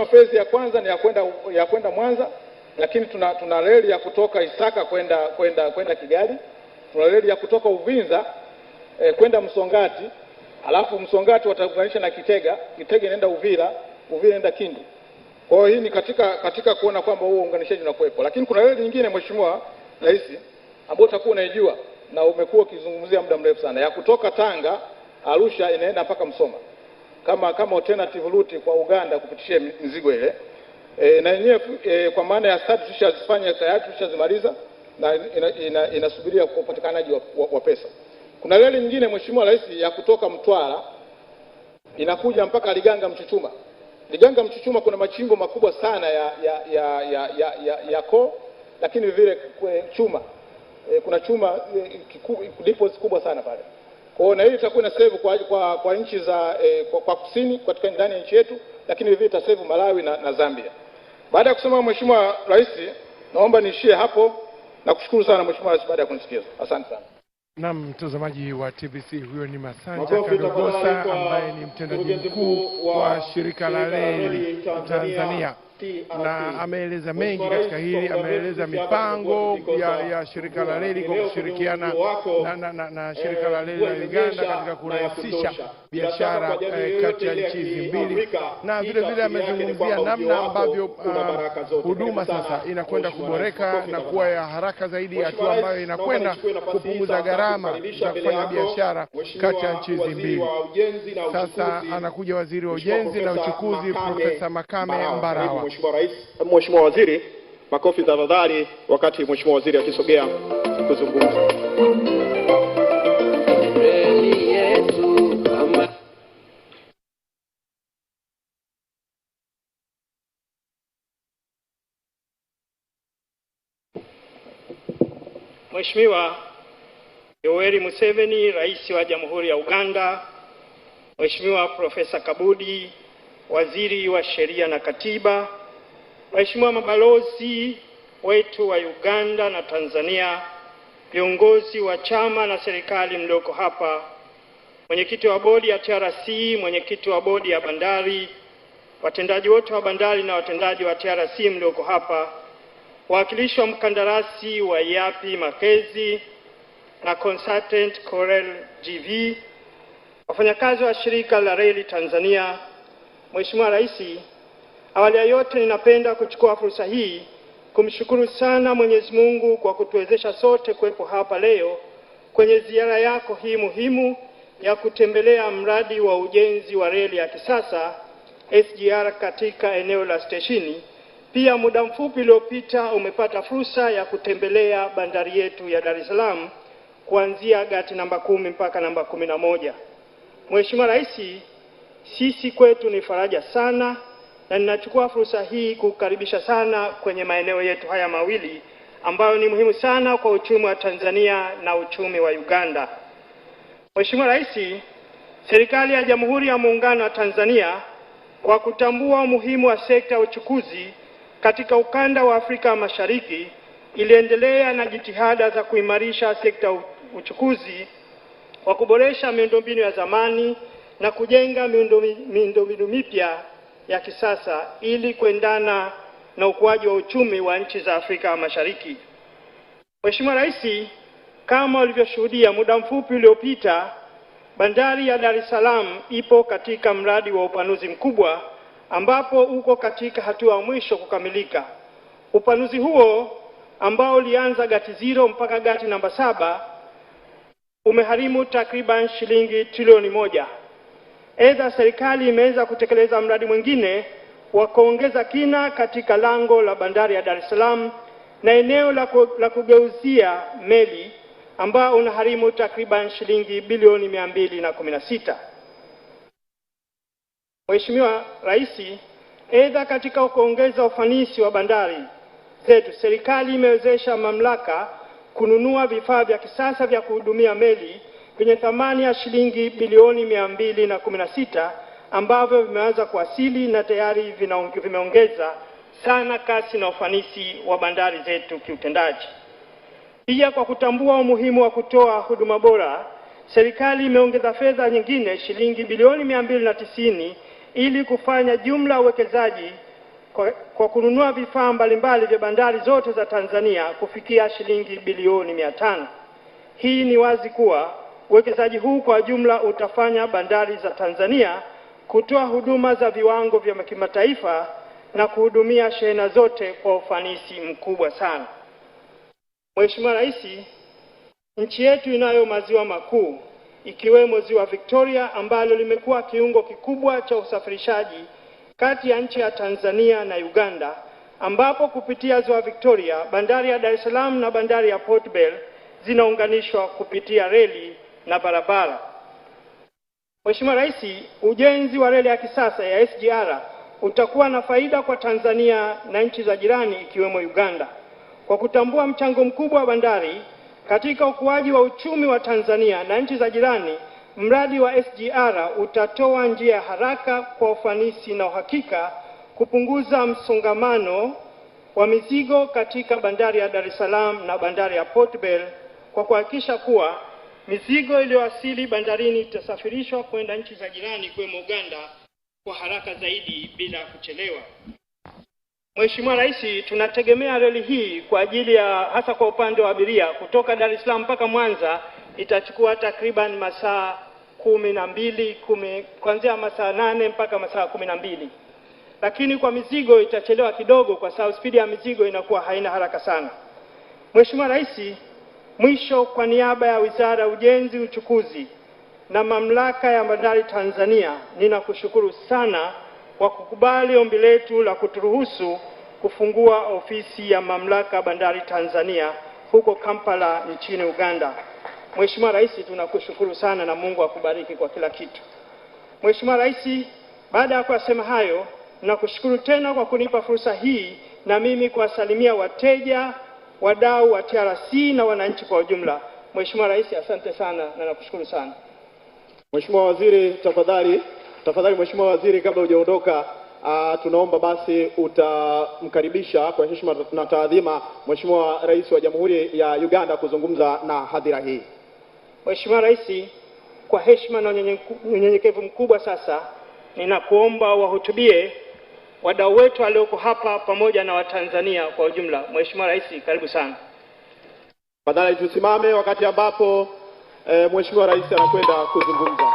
Phase ya kwanza ni ya kwenda Mwanza, lakini tuna reli ya kutoka Isaka kwenda Kigali. Tuna reli ya kutoka Uvinza kwenda Msongati, alafu Msongati wataunganisha na Kitega inaenda Uvira inaenda Kindu. Kwa hiyo hii ni katika kuona kwamba huo unganishaji unakuwepo. Lakini kuna reli nyingine Mheshimiwa Rais ambayo utakuwa unaijua na umekuwa ukizungumzia muda mrefu sana, ya kutoka Tanga Arusha inaenda mpaka Msoma kama alternative route kwa Uganda kupitishia mizigo ile. Na yenyewe kwa maana ya study tushazifanya tayari, tushazimaliza na inasubiria upatikanaji wa pesa. Kuna reli nyingine Mheshimiwa Rais ya kutoka Mtwara inakuja mpaka Liganga Mchuchuma. Liganga Mchuchuma kuna machimbo makubwa sana ya coal, lakini vile chuma. Kuna chuma deposits kubwa sana pale. Kwa hiyo na hii itakuwa na save kwa nchi za kwa kusini katika ndani ya nchi yetu, lakini vile ita save Malawi na Zambia. Baada ya kusema Mheshimiwa Rais, naomba niishie hapo na kushukuru sana Mheshimiwa Rais baada ya kunisikiza. Asante sana. Naam, mtazamaji wa TBC, huyo ni Masanja Kadogosa ambaye ni mtendaji mkuu wa shirika la reli Tanzania, na ameeleza mengi katika hili. Ameeleza mipango ya shirika la reli kwa kushirikiana na shirika la reli la Uganda katika kurahisisha biashara kati ya nchi hizi mbili, na vile vile amezungumzia namna ambavyo huduma sasa inakwenda kuboreka na kuwa ya haraka zaidi, hatua ambayo inakwenda kupunguza gharama za kufanya biashara kati ya nchi hizi mbili. Sasa anakuja Waziri wa Ujenzi na Uchukuzi Profesa Makame Mbarawa. Mheshimiwa Waziri, makofi tafadhali wakati Mheshimiwa Waziri akisogea kuzungumza. Mheshimiwa H.E Museveni, Rais wa Jamhuri ya Uganda, Mheshimiwa Profesa Kabudi, Waziri wa Sheria na Katiba, Mheshimiwa mabalozi wetu wa Uganda na Tanzania, viongozi wa chama na serikali mlioko hapa, mwenyekiti wa bodi ya TRC, mwenyekiti wa bodi ya bandari, watendaji wote wa bandari na watendaji wa TRC mlioko hapa, wawakilishi wa mkandarasi wa Yapi Makezi na consultant Corel GV, wafanyakazi wa shirika la reli Tanzania. Mheshimiwa Rais, awali ya yote ninapenda kuchukua fursa hii kumshukuru sana Mwenyezi Mungu kwa kutuwezesha sote kuwepo hapa leo kwenye ziara yako hii muhimu ya kutembelea mradi wa ujenzi wa reli ya kisasa SGR katika eneo la steshini. Pia muda mfupi uliopita umepata fursa ya kutembelea bandari yetu ya Daresalam kuanzia gati namba 10 mpaka namba 11. Mheshimiwa Rais, sisi kwetu ni faraja sana, na ninachukua fursa hii kukaribisha sana kwenye maeneo yetu haya mawili ambayo ni muhimu sana kwa uchumi wa Tanzania na uchumi wa Uganda. Mheshimiwa Rais, serikali ya Jamhuri ya Muungano wa Tanzania kwa kutambua umuhimu wa sekta ya uchukuzi katika ukanda wa Afrika Mashariki iliendelea na jitihada za kuimarisha sekta ya uchukuzi kwa kuboresha miundombinu ya zamani na kujenga miundombinu mipya ya kisasa ili kuendana na ukuaji wa uchumi wa nchi za Afrika Mashariki. Mheshimiwa Rais, kama ulivyoshuhudia muda mfupi uliopita, bandari ya Daresalam ipo katika mradi wa upanuzi mkubwa ambapo uko katika hatua ya mwisho kukamilika. Upanuzi huo ambao ulianza gati 0 mpaka gati namba 7 umeharimu takriban shilingi trilioni 1. Aidha, serikali imeweza kutekeleza mradi mwingine wa kuongeza kina katika lango la bandari ya Daresalam na eneo la kugeuzia meli ambao unaharimu takriban shilingi bilioni 216. Mheshimiwa Rais, aidha katika kuongeza ufanisi wa bandari zetu, serikali imewezesha mamlaka kununua vifaa vya kisasa vya kuhudumia meli kwenye thamani ya shilingi bilioni 216 ambavyo vimeanza kuwasili na tayari vimeongeza sana kasi na ufanisi wa bandari zetu kiutendaji. Pia kwa kutambua umuhimu wa kutoa huduma bora, serikali imeongeza fedha nyingine shilingi bilioni 290 ili kufanya jumla uwekezaji kwa kununua vifaa mbalimbali vya bandari zote za Tanzania kufikia shilingi bilioni 500. Hii ni wazi kuwa uwekezaji huu kwa jumla utafanya bandari za Tanzania kutoa huduma za viwango vya kimataifa na kuhudumia shehena zote kwa ufanisi mkubwa sana. Mheshimiwa Rais, nchi yetu inayo maziwa makuu ikiwemo ziwa Victoria ambalo limekuwa kiungo kikubwa cha usafirishaji kati ya nchi ya Tanzania na Uganda, ambapo kupitia ziwa Victoria bandari ya Daresalam na bandari ya Port Bell zinaunganishwa kupitia reli na barabara. Mheshimiwa Rais, ujenzi wa reli ya kisasa ya SGR utakuwa na faida kwa Tanzania na nchi za jirani ikiwemo Uganda. Kwa kutambua mchango mkubwa wa bandari katika ukuaji wa uchumi wa Tanzania na nchi za jirani, mradi wa SGR utatoa njia haraka kwa ufanisi na uhakika kupunguza msongamano wa mizigo katika bandari ya Daresalam na bandari ya Port Bell kwa kuhakikisha kuwa mizigo iliyowasili bandarini itasafirishwa kwenda nchi za jirani ikiwemo Uganda kwa haraka zaidi bila kuchelewa. Mheshimiwa Rais, tunategemea reli hii kwa ajili ya hasa kwa upande wa abiria kutoka Dar es Salaam mpaka Mwanza itachukua takriban masaa 12, kuanzia masaa 8 mpaka masaa 12. Lakini kwa mizigo itachelewa kidogo kwa sababu spidi ya mizigo inakuwa haina haraka sana. Mheshimiwa Rais, mwisho kwa niaba ya Wizara ya Ujenzi, Uchukuzi na Mamlaka ya Bandari Tanzania, ninakushukuru sana kwa kukubali ombi letu la kuturuhusu kufungua ofisi ya Mamlaka Bandari Tanzania huko Kampala nchini Uganda. Mheshimiwa Rais, tunakushukuru sana na Mungu akubariki kwa kila kitu. Mheshimiwa Rais, baada ya kusema hayo, nakushukuru tena kwa kunipa fursa hii na mimi kuwasalimia wateja, wadau wa TRC na wananchi kwa ujumla. Mheshimiwa Rais, asante sana na nakushukuru sana. Mheshimiwa Waziri, tafadhali Mheshimiwa Waziri, kabla hujaondoka, tunaomba basi utamkaribisha kwa heshima na taadhima Mheshimiwa Rais wa Jamhuri ya Uganda kuzungumza na hadhira hii. Mheshimiwa Rais, kwa heshima na unyenyekevu mkubwa sasa ninakuomba wahutubie wadau wetu walioko hapa pamoja na Watanzania kwa ujumla. Mheshimiwa Rais, karibu sana. Tafadhali tusimame wakati ambapo Mheshimiwa Rais anakwenda kuzungumza.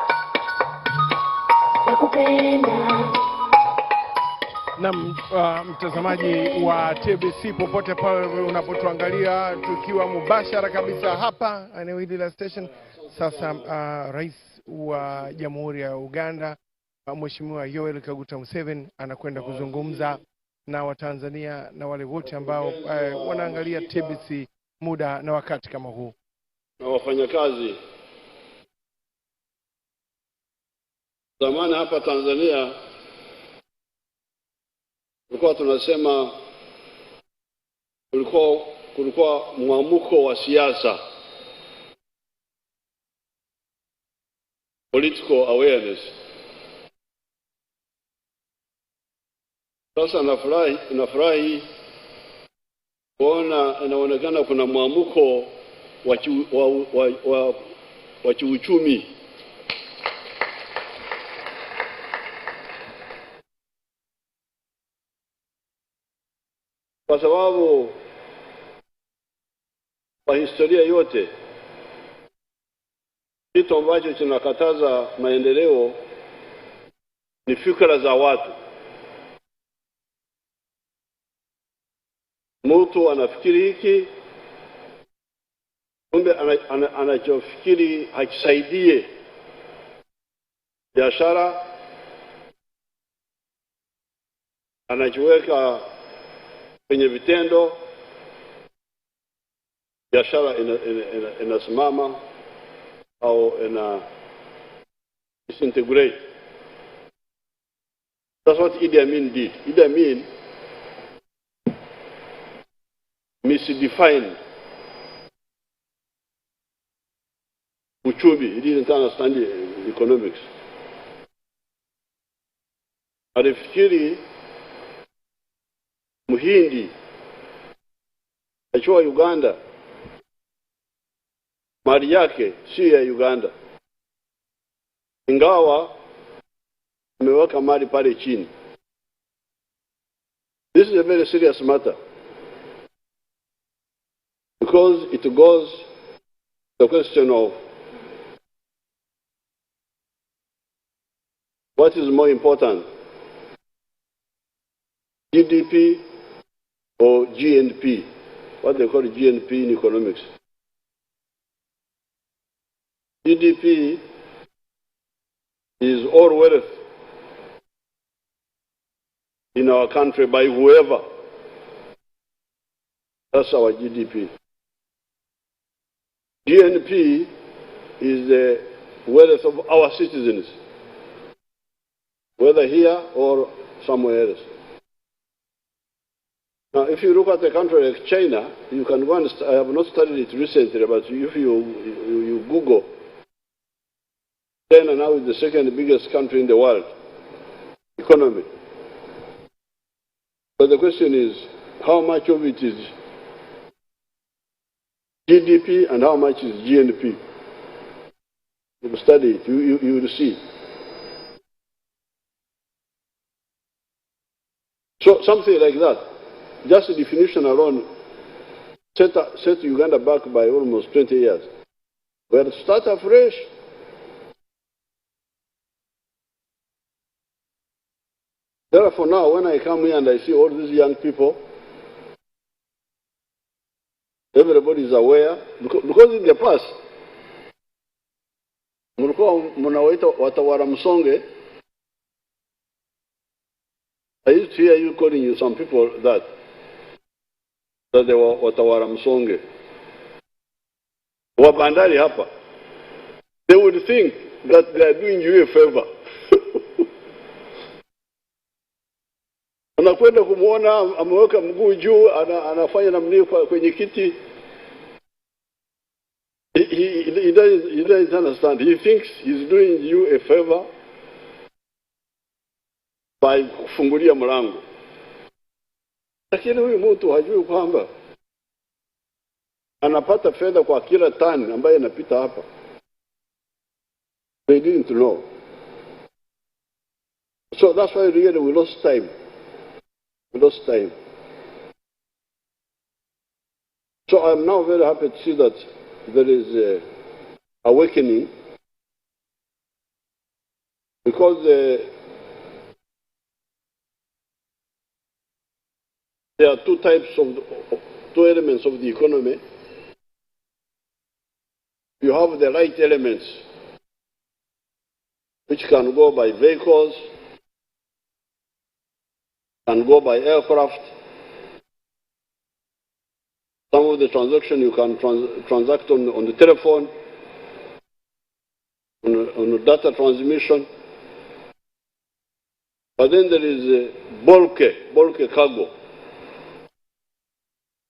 Na mtazamaji wa TBC popote pale unapotuangalia, tukiwa mubashara kabisa hapa eneo hili la station. Sasa Rais wa Jamhuri ya Uganda Mheshimiwa Yoweri Kaguta Museveni anakwenda kuzungumza na Watanzania na wale wote ambao wanaangalia TBC muda na wakati kama huu. Na wafanyakazi, zamani hapa Tanzania tulikuwa tunasema kulikuwa mwamuko wa siasa, political awareness. Sasa nafurahi kuona inaonekana kuna mwamuko wa kiuchumi. Kwa sababu kwa historia yote kitu ambacho kinakataza maendeleo ni fikra za watu. Mtu anafikiri hiki, kumbe anachofikiri hakisaidie biashara, anajiweka kwenye vitendo, biashara inasimama au disintegrate. That's what H.E did. H.E misdefined uchumi. He didn't understand economics. Alifikiri Muhindi achua Uganda, mali yake si ya Uganda, ingawa ameweka mali pale chini. This is a very serious matter because it goes to the question of what is more important, GDP or GNP, what they call GNP in economics. GDP is all wealth in our country by whoever. That's our GDP. GNP is the wealth of our citizens, whether here or somewhere else. Now, if you look at a country like China, you can go and I have not studied it recently, but if you Google, China now is the second biggest country in the world, economy. But the question is, how much of it is GDP and how much is GNP? You study it, you will see. So something like that, just the definition alone, set Uganda back by almost 20 years. We had to start afresh. Therefore now, when I come here and I see all these young people, everybody is aware, because in the past, mnawaita watawala msonge. I used to hear you calling you some people that they were watawala msonge. Wabandari hapa. They would think that they are doing you a favor. Unakwenda kumuona ameweka mguu juu anafanya namna kwenye kiti. He doesn't understand. He thinks he's doing you a favor by kufungulia mlango. Lakini huyu mtu hajui kwamba anapata fedha kwa kila tani ambaye inapita hapa. They didn't know. So that's why really we lost time. We lost time. So I'm now very happy to see that there is awakening, because there are two elements of the economy. You have the right elements, which can go by vehicles, can go by aircraft. Some of the transaction you can transact on the telephone, on data transmission. But then there is bulk cargo.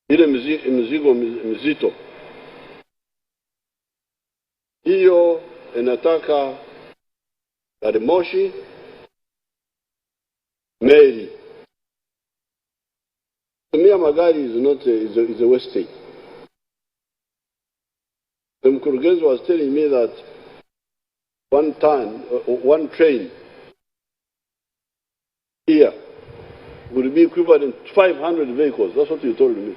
Ile mizigo mizito. Hiyo inataka gari moshi, meli. Kutumia magari is a wastage. The mkurugenzi was telling me that one train here would be equivalent to 500 vehicles. That's what you told me.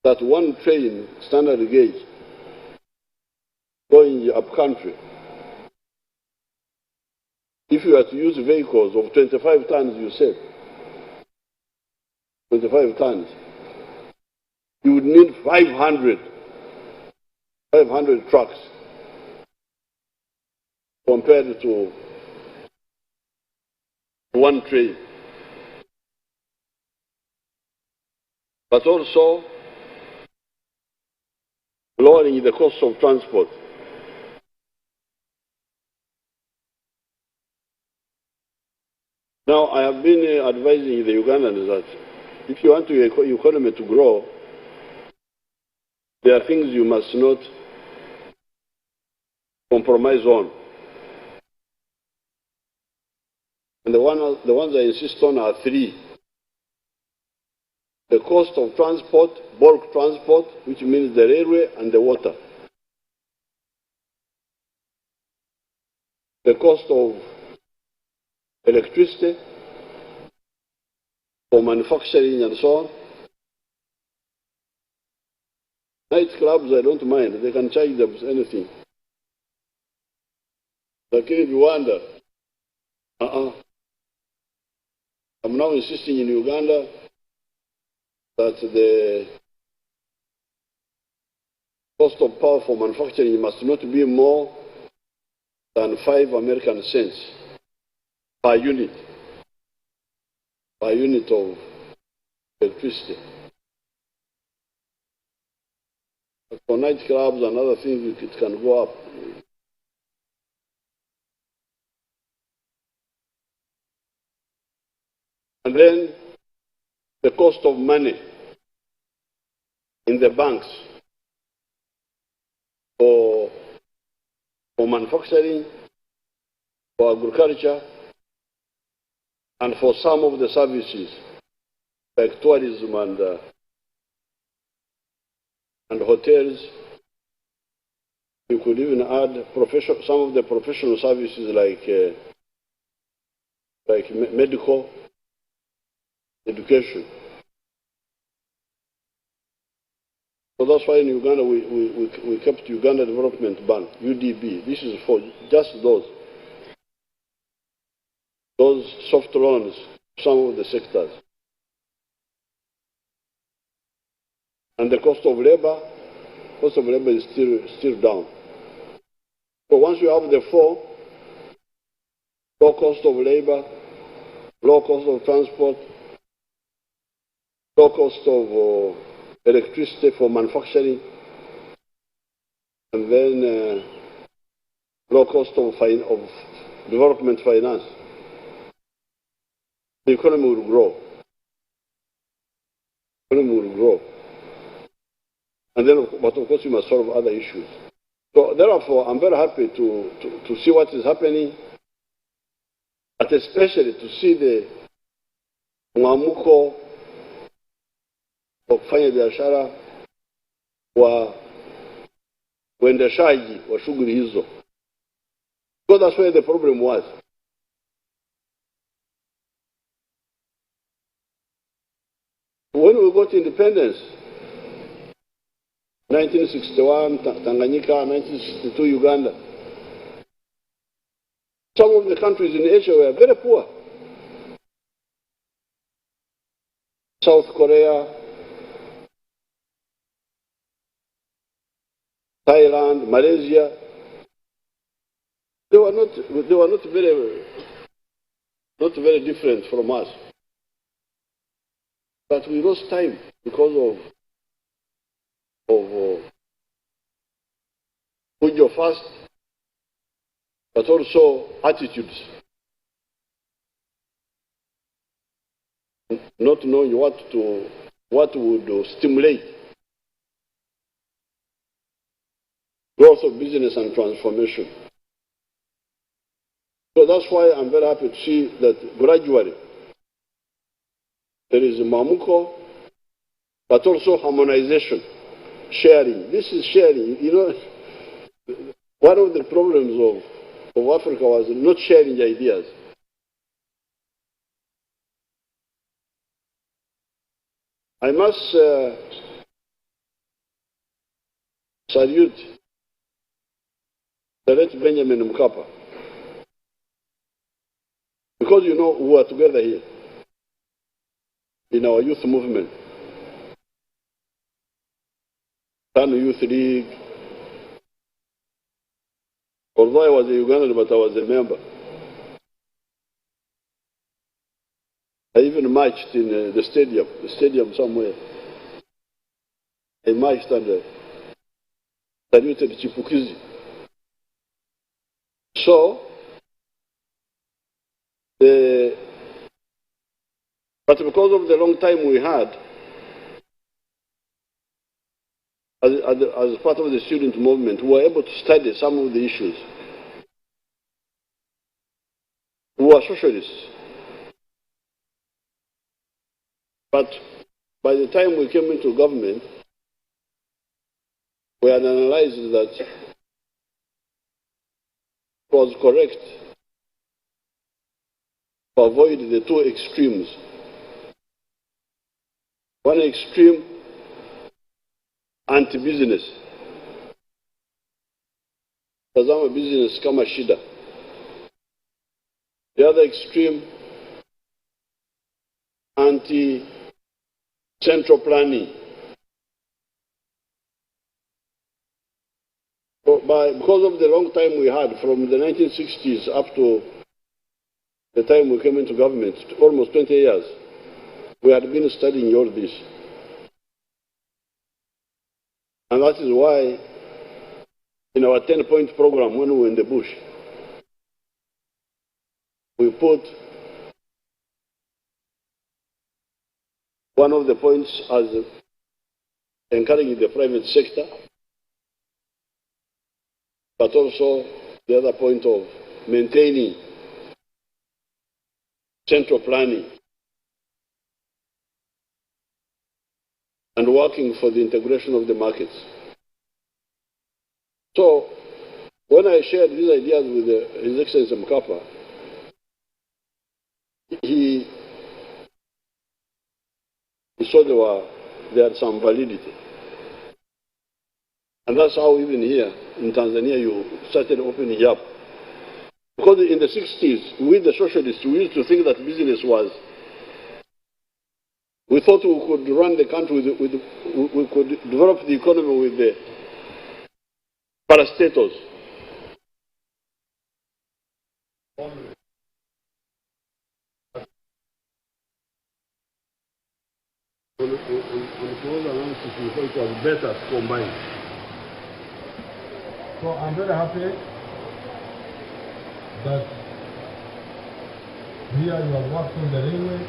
That one train, standard gauge, going up country, if you had to use vehicles of 25 tons, you said, 25 tons, you would need 500 trucks compared to one train. But also lowering the cost of transport. Now, I have been advising the Ugandans that if you want your economy to grow, there are things you must not compromise on. And the ones I insist on are three. The cost of transport, bulk transport, which means the railway and the water. The cost of electricity, for manufacturing and so on. Nightclubs, I don't mind. They can charge them anything. But if you wonder, I'm now insisting in Uganda that the cost of power for manufacturing must not be more than 5 American cents per unit of electricity. But for nightclubs and other things, it can go up. And then the cost of money in the banks for manufacturing, for agriculture, and for some of the services like tourism and hotels. You could even add some of the professional services like medical, education. So that's why in Uganda we kept Uganda Development Bank, UDB. This is for just those soft loans, some of the sectors. And the cost of labor is still down. So once you have the four, low cost of labor, low cost of transport, low cost of electricity for manufacturing, and then low cost of development finance, the economy will grow. And then, but of course, you must solve other issues. So therefore, I'm very happy to see what is happening, but especially to see the mwamuko wa kufanya biashara wa uendeshaji wa shughuli hizo. So that's where the problem was. When we got independence, 1961 Tanganyika, 1962 Uganda, some of the countries in Asia were very poor. South Korea, Thailand, Malaysia, they were not very different from us. But we lost time because of put your fast, but also attitudes. Not knowing what would stimulate growth of business and transformation. So that's why I'm very happy to see that gradually there is a mamuko, but also harmonization, sharing. This is sharing. You know, one of the problems of Africa was not sharing ideas. I must salute the late Benjamin Mkapa, because you know we are together here in our youth movement, Tanu Youth League. Although I was a Ugandan, but I was a member. I even marched in the stadium somewhere. I marched and saluted Chipukizi. So, but because of the long time we had, as part of the student movement, we were able to study some of the issues. We were socialists. But by the time we came into government, we had analyzed that it was correct to avoid the two extremes one extreme anti-business. Tazama business kama shida. The other extreme, anti-central planning. Because of the long time we had, from the 1960s up to the time we came into government, almost 20 years, we had been studying all this. And that is why, in our 10-point program, when we were in the bush, we put one of the points as encouraging the private sector, but also the other point of maintaining central planning and working for the integration of the markets. So, when I shared these ideas with His Excellency Mkapa, he saw they had some validity. And that's how even here in Tanzania you started opening up. Because in the 60s, we the socialists, we used to think that business was, we thought we could run the country we could develop the economy with the parastatals. On the analysis, we thought it was better to combine. So I'm very happy that here you are working on the railway.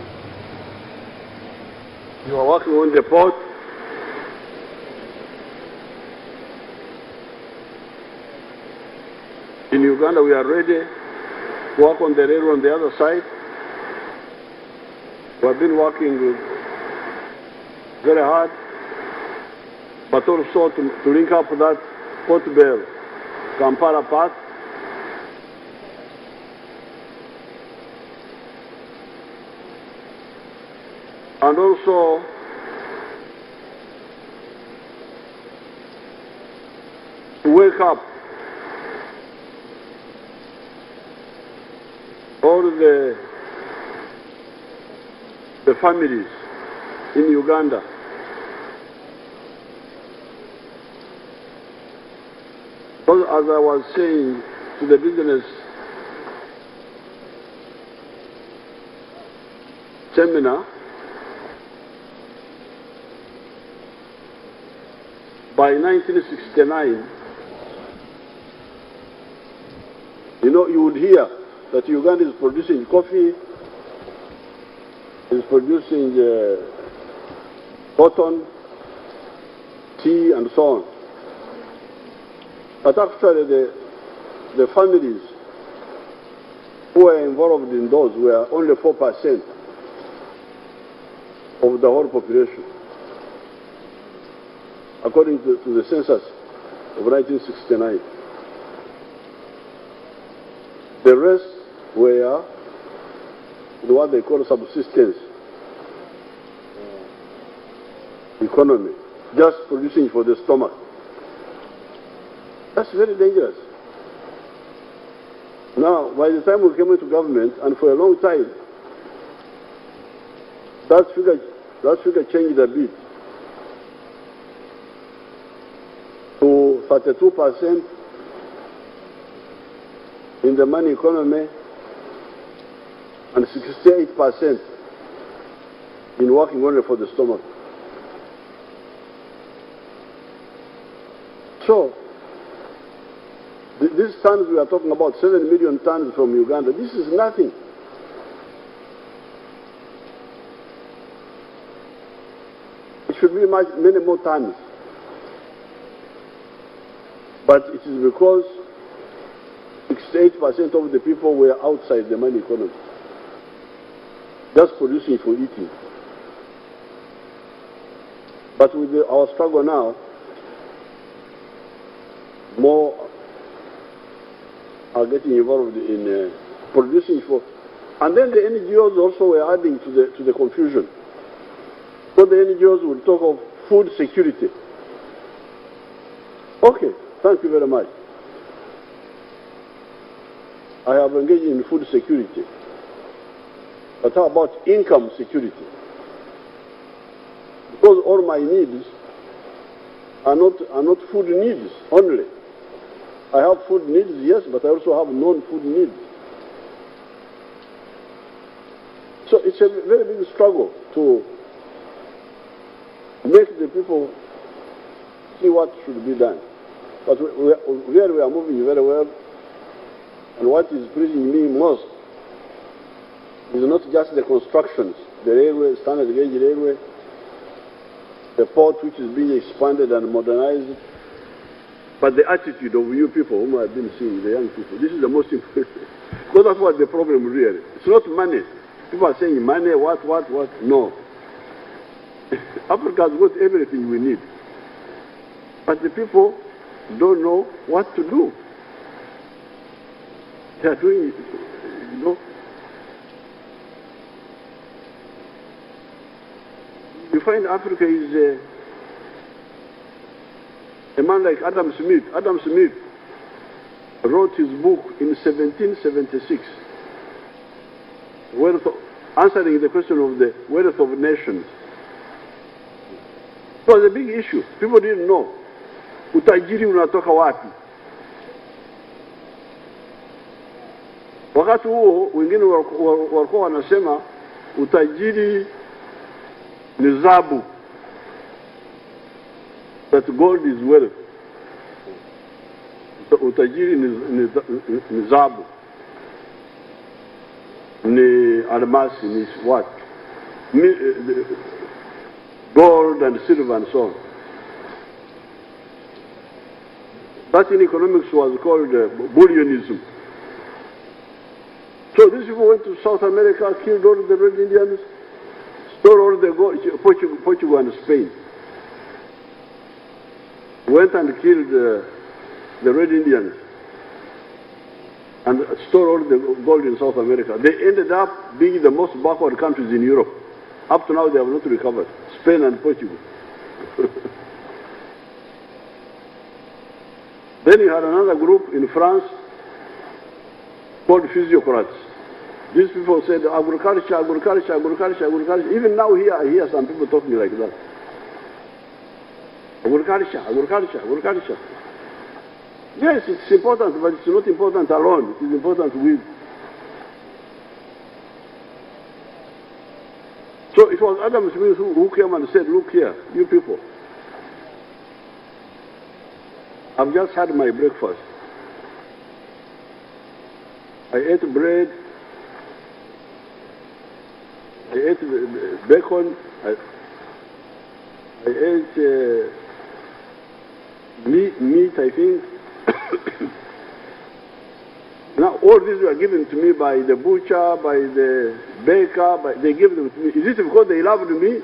You are working on the port. In Uganda, we are ready to work on the railway on the other side. We have been working very hard, but also to link up that Port Bell, Kampala path. And also to wake up all the families in Uganda. Because as I was saying to the business seminar, by 1969, you would hear that Uganda is producing coffee, is producing cotton, tea, and so on. But actually, the families who were involved in those were only 4% of the whole population, according to the census of 1969. The rest were what they call subsistence economy, just producing for the stomach. That's very dangerous. Now, by the time we came into government, and for a long time, that figure changed a bit to 32% in the money economy and 68% in working only for the stomach. So, these tons we are talking about, 7 million tons from Uganda, this is nothing. It should be many more tons. But it is because 68% of the people were outside the money economy, just producing for eating. But with our struggle now, more are getting involved in producing for, and then the NGOs also were adding to the confusion. So the NGOs will talk of food security. Okay, thank you very much. I have engaged in food security. But how about income security? Because all my needs are not food needs only. I have food needs, yes, but I also have non-food needs. So it's a very big struggle to make the people see what should be done. But where we are moving very well, and what is pleasing me most is not just the constructions, the railway, standard gauge railway, the port which is being expanded and modernized, but the attitude of you people whom I've been seeing, the young people. This is the most important. Because that's what the problem really. It's not money. People are saying money, what. No. Africa has got everything we need. But the people don't know what to do. They are doing, you know. You find Africa is a man like Adam Smith. Adam Smith wrote his book in 1776, answering the question of the wealth of nations. It was a big issue. People didn't know. Utajiri unatoka wapi? Wakati huo wengine walikuwa wanasema utajiri ni zabu. That gold is wealth. Utajiri ni zabu. Ni almasi, ni what? Gold and silver and so on. That in economics was called bullionism. So these people went to South America, killed all the Red Indians, stole all the gold, Portugal and Spain. Went and killed the Red Indians and stole all the gold in South America. They ended up being the most backward countries in Europe. Up to now they have not recovered. Spain and Portugal. Then you had another group in France called physiocrats. These people said agriculture, agriculture, agriculture, agriculture. Even now here, I hear some people talking like that. Agriculture, agriculture, agriculture. Yes, it's important, but it's not important alone. It is important with. So it was Adam Smith who came and said, look here, you people. I've just had my breakfast. I ate bread. I ate bacon. I ate meat, I think. Now, all these were given to me by the butcher, by the baker, they gave them to me. Is it because they loved me?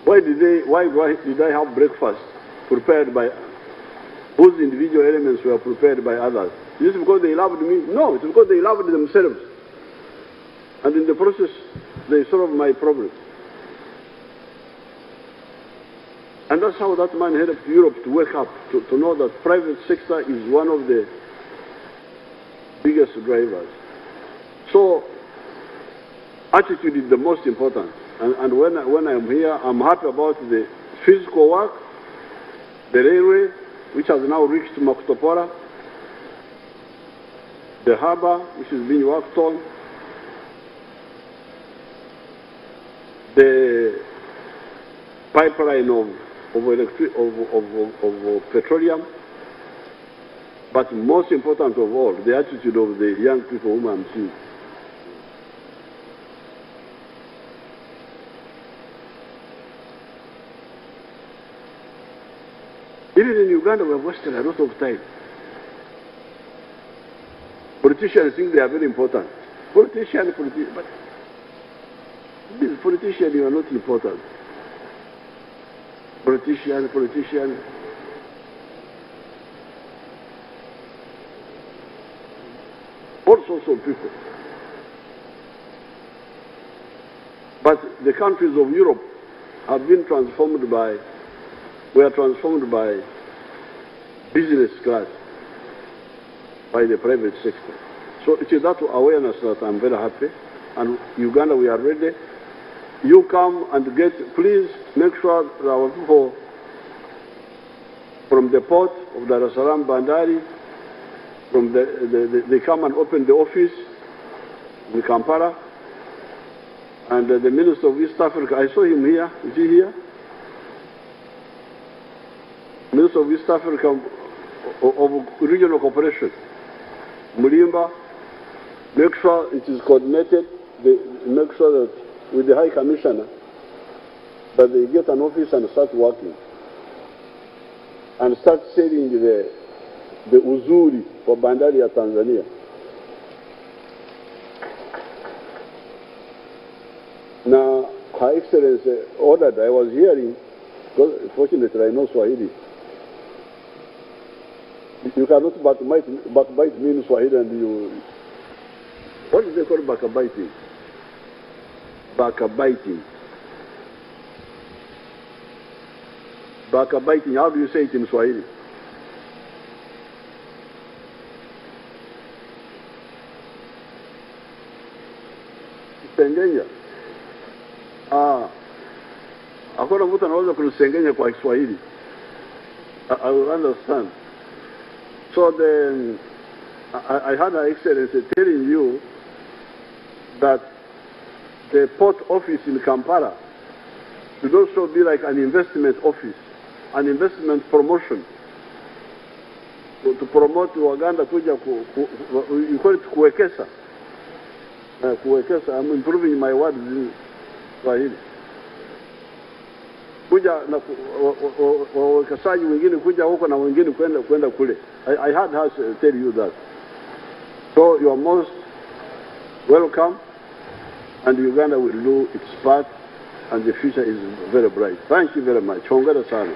Why did I have breakfast prepared by, whose individual elements were prepared by others? Is it because they loved me? No, it's because they loved themselves. And in the process, they solved my problem. And that's how that man helped Europe to wake up, to know that private sector is one of the biggest drivers. So, attitude is the most important. And when I'm here, I'm happy about the physical work, the railway, which has now reached Makutopora, the harbor, which is being worked on, the pipeline of petroleum, but most important of all, the attitude of the young people whom I'm seeing. Even in Uganda, we have wasted a lot of time. Politicians think they are very important. But this politician, you are not important. Politician. All sorts of people. But the countries of Europe have been transformed by, were transformed by business class, by the private sector. So it is that awareness that I'm very happy. And Uganda, we are ready. You come and please make sure that our people from the port of Daresalam, Bandari, they come and open the office in Kampala. And the Minister of East Africa, I saw him here. Is he here? Minister of East Africa of Regional Cooperation, Mulimba, make sure it is coordinated. Make sure that with the High Commissioner, that they get an office and start working. And start selling the uzuri for bandari ya Tanzania. Now, Her Excellency ordered, I was hearing, because fortunately I know Swahili. You cannot backbite me in Swahili and you... What is they call backbiting? Backbiting. Backbiting, how do you say it in Swahili? Sengenya. Hakuna mtu anaweza kunisengenya kwa Kiswahili. I will understand. So then, I had Her Excellency telling you that the port office in Kampala should also be like an investment office, an investment promotion. To promote Uganda kuja you call it kuwekeza. Kuwekeza, I'm improving my words in Swahili. Kuja na wawekezaji wengine kuja huko na wengine kwenda kule. I had her tell you that. So you are most welcome, and Uganda will do its part, and the future is very bright. Thank you very much. Hongera sana.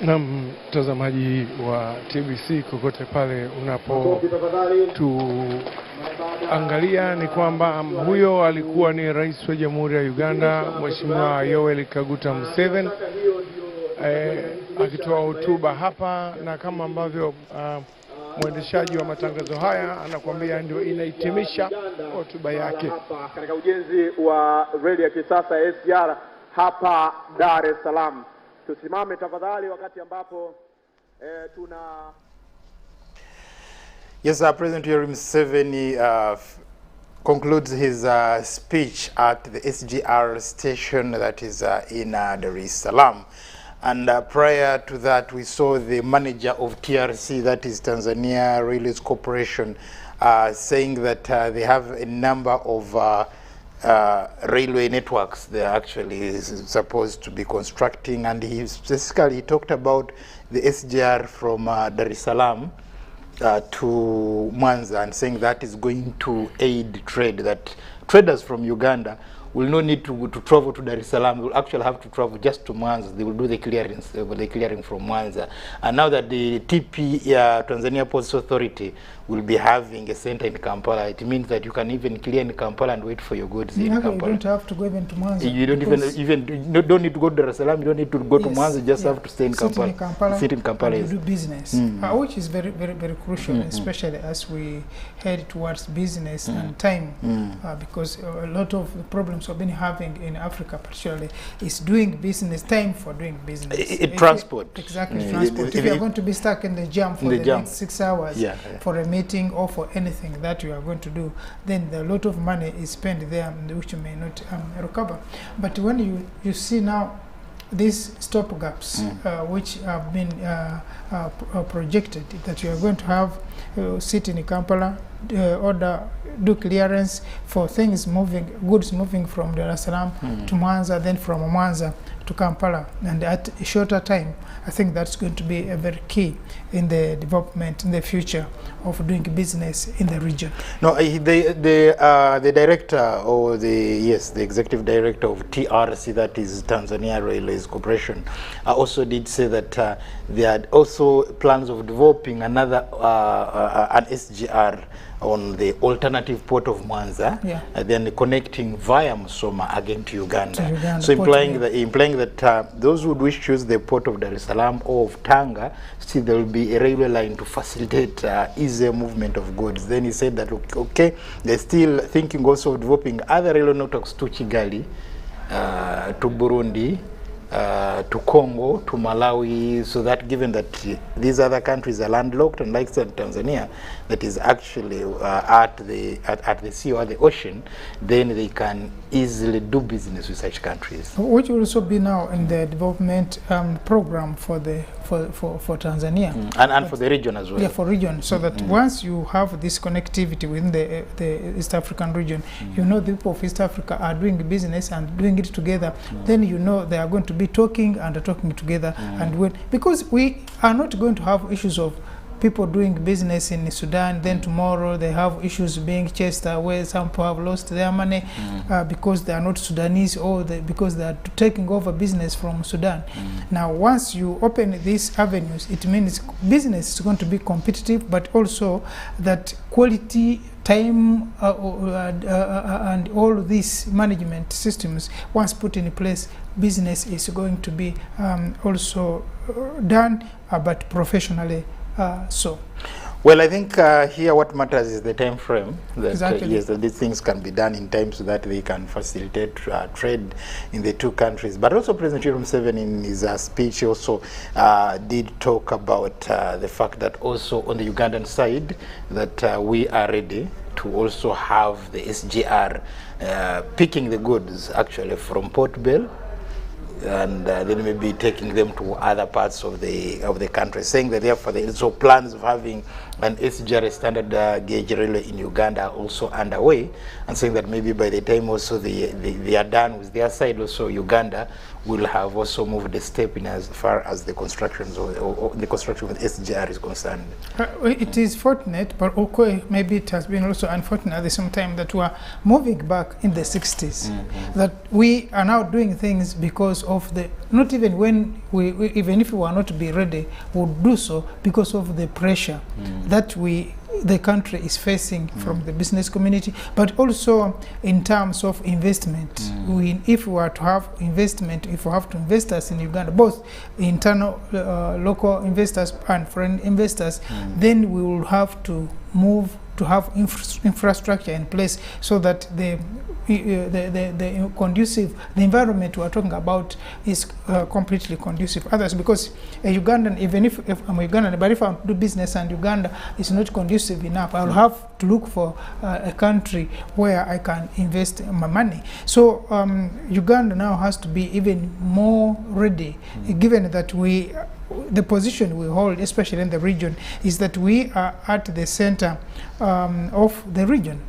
Na mtazamaji wa TBC kokote pale unapotuangalia, ni kwamba huyo alikuwa ni Rais wa Jamhuri ya Uganda, Mheshimiwa Yoweri Kaguta Museveni, akitoa hotuba hapa, na kama ambavyo mwendeshaji wa matangazo haya anakuambia ndio inahitimisha hotuba yake hapa katika ujenzi wa reli ya kisasa ya SGR hapa Dar es Salaam. Tusimame tafadhali wakati ambapo tuna... Yes, President H.E Museveni concludes his speech at the SGR station that is in Daresalam. And prior to that, we saw the manager of TRC, that is Tanzania Railways Corporation, saying that they have a number of railway networks they're actually supposed to be constructing, and he specifically talked about the SGR from Daresalam to Mwanza, and saying that is going to aid trade, that traders from Uganda will not need to travel to Daresalam. They will actually have to travel just to Mwanza. They will do the clearance, the clearing from Mwanza. And now that the TP, Tanzania Ports Authority, will be having a center in Kampala, it means that you can even clear in Kampala and wait for your goods in Kampala. You don't have to go even to Mwanza. You don't don't need to go to Daresalam. You don't need to go to Mwanza. You just have to stay in Kampala. Sit in Kampala and do business, which is very, very, very crucial, especially as we head towards business and time, because a lot of the problems we've been having in Africa, particularly, is doing business, time for doing business. Transport. Exactly, transport. If you are going to be stuck in the jam for the next 6 hours for a meeting or for anything that you are going to do, then a lot of money is spent there, which you may not recover. But when you see now these stop gaps, which have been projected, that you are going to have sit in Kampala, do clearance for things moving, goods moving from Daresalam to Mwanza, then from Mwanza to Kampala, and at a shorter time. I think that's going to be a very key in the development in the future of doing business in the region. No, the director, or the executive director of TRC, that is Tanzania Railways Corporation, also did say that they had also plans of developing another an SGR on the alternative port of Mwanza, and then connecting via Musoma again to Uganda. So implying that those who would wish to use the port of Daresalam or of Tanga, still there will be a railway line to facilitate easier movement of goods. Then he said that, okay, they're still thinking also of developing other railway networks to Kigali, to Burundi, to Congo, to Malawi, so that given that these other countries are landlocked, and like Tanzania, that is actually at the sea or the ocean, then they can easily do business with such countries. Which will also be now in the development program for Tanzania. And for the region as well. Yeah, for region, so that once you have this connectivity within the East African region, you know the people of East Africa are doing business and doing it together, then you know they are going to be talking together. And because we are not going to have issues of people doing business in Sudan, then tomorrow they have issues being chased away. Some people have lost their money because they are not Sudanese, or because they are taking over business from Sudan. Now, once you open these avenues, it means business is going to be competitive, but also that quality, time, and all these management systems, once put in place, business is going to be also done, but professionally. Well, I think here what matters is the time frame. That, exactly. Yes, that these things can be done in time so that they can facilitate trade in the two countries. But also President H.E Museveni in his speech also did talk about the fact that also on the Ugandan side that we are ready to also have the SGR picking the goods actually from Port Bell, and then maybe taking them to other parts of the country, saying that therefore there is also plans of having an SGR standard gauge railway in Uganda also underway, and saying that maybe by the time also they are done with their side, also Uganda will have also moved a step in as far as the construction or the construction of the SGR is concerned. It is fortunate, but okay, maybe it has been also unfortunate at the same time that we are moving back in the 60s. That we are now doing things because of the, not even when even if we were not to be ready, we would do so because of the pressure that the country is facing from the business community, but also in terms of investment. If we are to have investment, if we have to investors in Uganda, both internal local investors and foreign investors, then we will have to move to have infrastructure in place so that the environment we are talking about is completely conducive. Others, because a Ugandan, even if I'm Ugandan, but if I do business and Uganda is not conducive enough, I'll have to look for a country where I can invest my money. So Uganda now has to be even more ready, given that the position we hold, especially in the region, is that we are at the center of the region.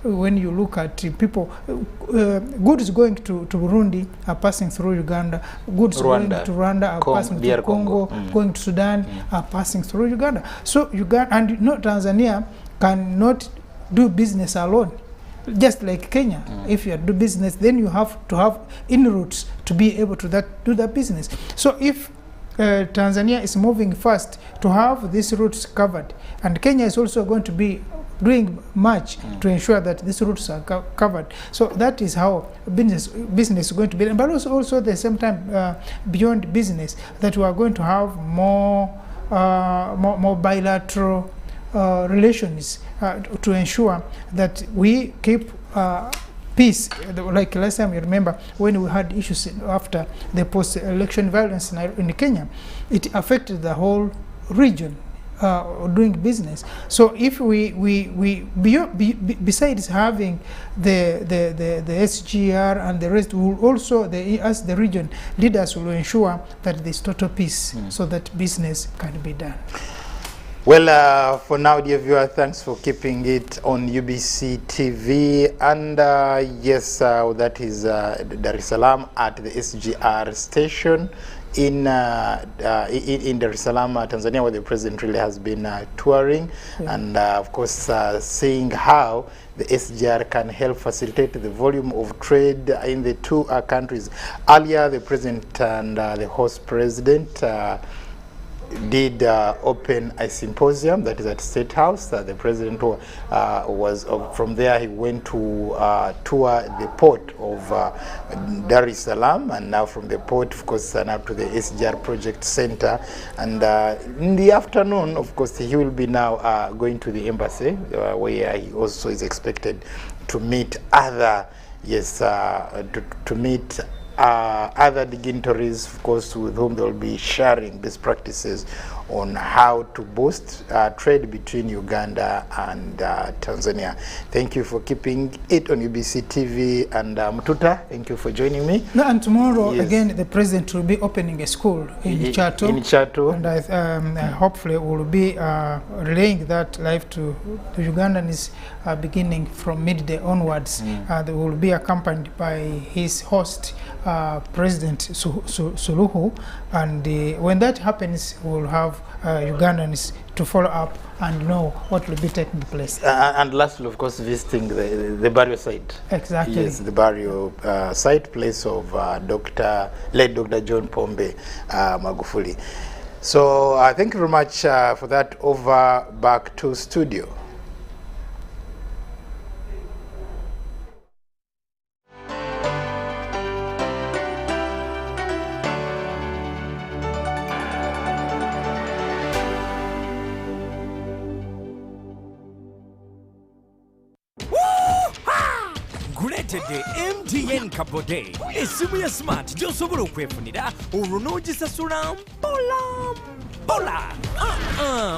When you look at people, goods going to Burundi are passing through Uganda, goods going to Rwanda are passing through Congo, going to Sudan are passing through Uganda. So Uganda, and Tanzania cannot do business alone. Just like Kenya, if you do business, then you have to have inroads to be able to do that business. So if Tanzania is moving fast to have these routes covered, and Kenya is also going to be doing much to ensure that these routes are covered. So that is how business is going to be. But also at the same time, beyond business, that we are going to have more bilateral relations to ensure that we keep peace. Like last time, you remember when we had issues after the post-election violence in Kenya, it affected the whole region doing business. So if besides having the SGR and the rest, will also as the region leaders will ensure that there is total peace, so that business can be done. Well, for now, dear viewer, thanks for keeping it on UBC TV. And yes, that is Daresalam at the SGR station in Daresalam, Tanzania, where the president really has been touring, and of course seeing how the SGR can help facilitate the volume of trade in the two countries. Earlier, the president and the host president did open a symposium that is at State House. The president was from there. He went to tour the port of Daresalam, and now from the port, of course, now to the SGR project center. And in the afternoon, of course, he will be now going to the embassy, where he also is expected to meet other, to meet other dignitaries, of course, with whom they will be sharing best practices on how to boost trade between Uganda and Tanzania. Thank you for keeping it on UBC TV, and Mtuta, thank you for joining me. No, and tomorrow, again, the president will be opening a school in Chato. In Chato. And hopefully will be relaying that live to the Ugandans beginning from midday onwards. They will be accompanied by his host, President Suluhu, and when that happens, we'll have Ugandans to follow up and know what will be taking place. And lastly, of course, visiting the burial site. Exactly. Yes, the burial site, place of late Dr. John Pombe Magufuli. So thank you very much for that. Over back to studio. MTN Kabode esimu ya smart gyosobola okwefunira olw'onogisasula mpola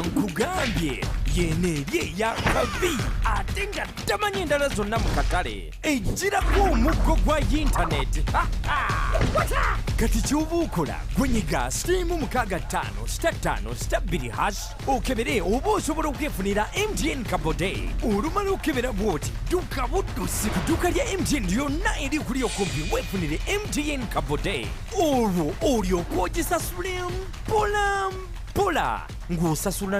nkugambye yeneeri eyakabi ate nga tamanyi endala zonna mu katale ejjirako omuggo gwa yintaneti kati ky'oba okola gwenyiga *655*2# okebere oba osobola okwefunira MTN Kabode. Olumala okebera bw'oti dduka buddusi ku dduuka lya MTN lyonna eri kuli okumpi weefunire MTN Kabode. Olwo olyoka ogisasule mpola ng'osasula